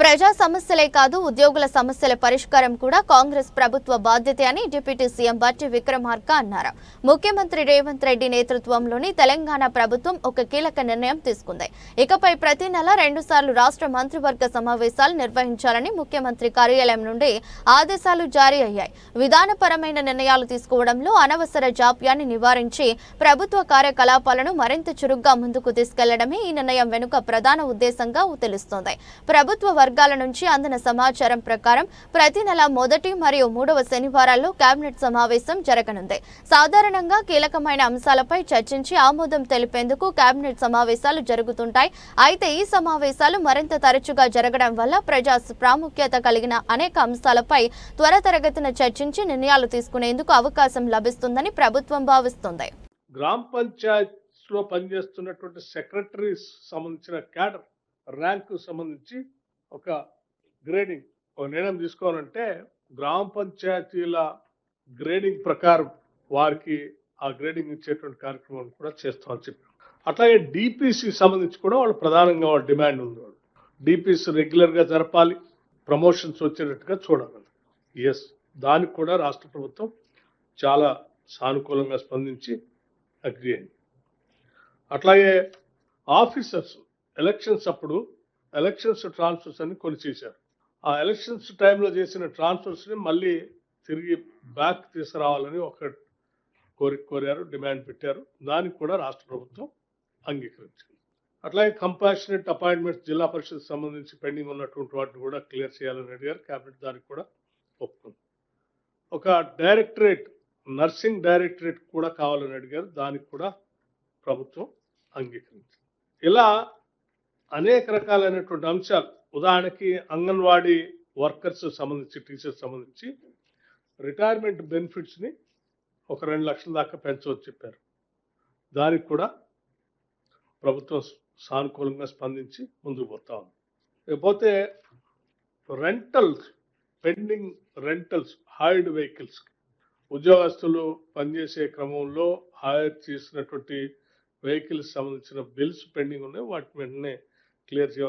ప్రజా సమస్యలే కాదు ఉద్యోగుల సమస్యల పరిష్కారం కూడా కాంగ్రెస్ ప్రభుత్వ బాధ్యతే అని డిప్యూటీ సీఎం బట్టి విక్రమార్క అన్నారు. ముఖ్యమంత్రి రేవంత్ రెడ్డి నేతృత్వంలోని తెలంగాణ ప్రభుత్వం ఒక కీలక నిర్ణయం తీసుకుంది. ఇకపై ప్రతి నెల 2 సార్లు రాష్ట్ర మంత్రివర్గ సమావేశాలు నిర్వహించాలని ముఖ్యమంత్రి కార్యాలయం నుండి ఆదేశాలు జారీ అయ్యాయి. విధానపరమైన నిర్ణయాలు తీసుకోవడంలో అనవసర జాప్యాన్ని నివారించి ప్రభుత్వ కార్యకలాపాలను మరింత చురుగ్గా ముందుకు తీసుకెళ్లడమే ఈ నిర్ణయం వెనుక ప్రధాన ఉద్దేశంగా తెలుస్తోంది. ప్రభుత్వ వర్గాల నుంచి అందిన సమాచారం ప్రకారం ప్రతి నెల మొదటి మరియు 3వ శనివారాల్లో కేబినెట్ సమావేశం జరగనుంది. సాధారణంగా కీలకమైన అంశాలపై చర్చించి ఆమోదం తెలిపేందుకు కేబినెట్ సమావేశాలు జరుగుతుంటాయి. అయితే ఈ సమావేశాలు మరింత తరచుగా జరగడం వల్ల ప్రజా ప్రాముఖ్యత కలిగిన అనేక అంశాలపై త్వరితగతిన చర్చించి నిర్ణయాలు తీసుకునేందుకు అవకాశం లభిస్తుందని ప్రభుత్వం భావిస్తుంది. గ్రామ పంచాయత్లో పనిచేస్తున్నటువంటి సెక్రటరీస్ సంబంధించిన క్యాడర్ ర్యాంకు సంబంధించి ఒక గ్రేడింగ్ ఒక నిర్ణయం తీసుకోవాలంటే గ్రామ పంచాయతీల గ్రేడింగ్ ప్రకారం వారికి ఆ గ్రేడింగ్ ఇచ్చేటువంటి కార్యక్రమం కూడా చేస్తామని చెప్పారు. అట్లాగే డిపిసి సంబంధించి కూడా వాళ్ళు ప్రధానంగా వాళ్ళ డిమాండ్ ఉంది. వాళ్ళు డిపిసి రెగ్యులర్గా జరపాలి, ప్రమోషన్స్ వచ్చేటట్టుగా చూడాలి. ఎస్, దానికి కూడా రాష్ట్ర ప్రభుత్వం చాలా సానుకూలంగా స్పందించి అగ్రి అయింది. అట్లాగే ఆఫీసర్స్ ఎలక్షన్స్ అప్పుడు ఎలక్షన్స్ ట్రాన్స్ఫర్స్ అని కొన్ని చేశారు. ఆ ఎలక్షన్స్ టైంలో చేసిన ట్రాన్స్ఫర్స్ని మళ్ళీ తిరిగి బ్యాక్ తీసుకురావాలని ఒక కోరారు, డిమాండ్ పెట్టారు. దానికి కూడా రాష్ట్ర ప్రభుత్వం అంగీకరించింది. అట్లాగే కంపాషనేట్ అపాయింట్మెంట్స్ జిల్లా పరిషత్ సంబంధించి పెండింగ్ ఉన్నటువంటి వాటిని కూడా క్లియర్ చేయాలని అడిగారు. క్యాబినెట్ దానికి కూడా ఒప్పుకుంది. ఒక డైరెక్టరేట్, నర్సింగ్ డైరెక్టరేట్ కూడా కావాలని అడిగారు. దానికి కూడా ప్రభుత్వం అంగీకరించింది. ఇలా అనేక రకాలైనటువంటి అంశాలు, ఉదాహరణకి అంగన్వాడీ వర్కర్స్ సంబంధించి, టీచర్స్ సంబంధించి రిటైర్మెంట్ బెనిఫిట్స్ని ఒక 2 లక్షల దాకా పెంచవచ్చు చెప్పారు. దానికి కూడా ప్రభుత్వం సానుకూలంగా స్పందించి ముందుకు పోతా ఉంది. లేకపోతే rentals, pending rentals, hired vehicles, ఉద్యోగస్తులు పనిచేసే క్రమంలో హైర్ చేసినటువంటి వెహికల్స్ సంబంధించిన బిల్స్ పెండింగ్ ఉన్నాయి, వాటి వెంటనే క్లియర్ చేయాలి.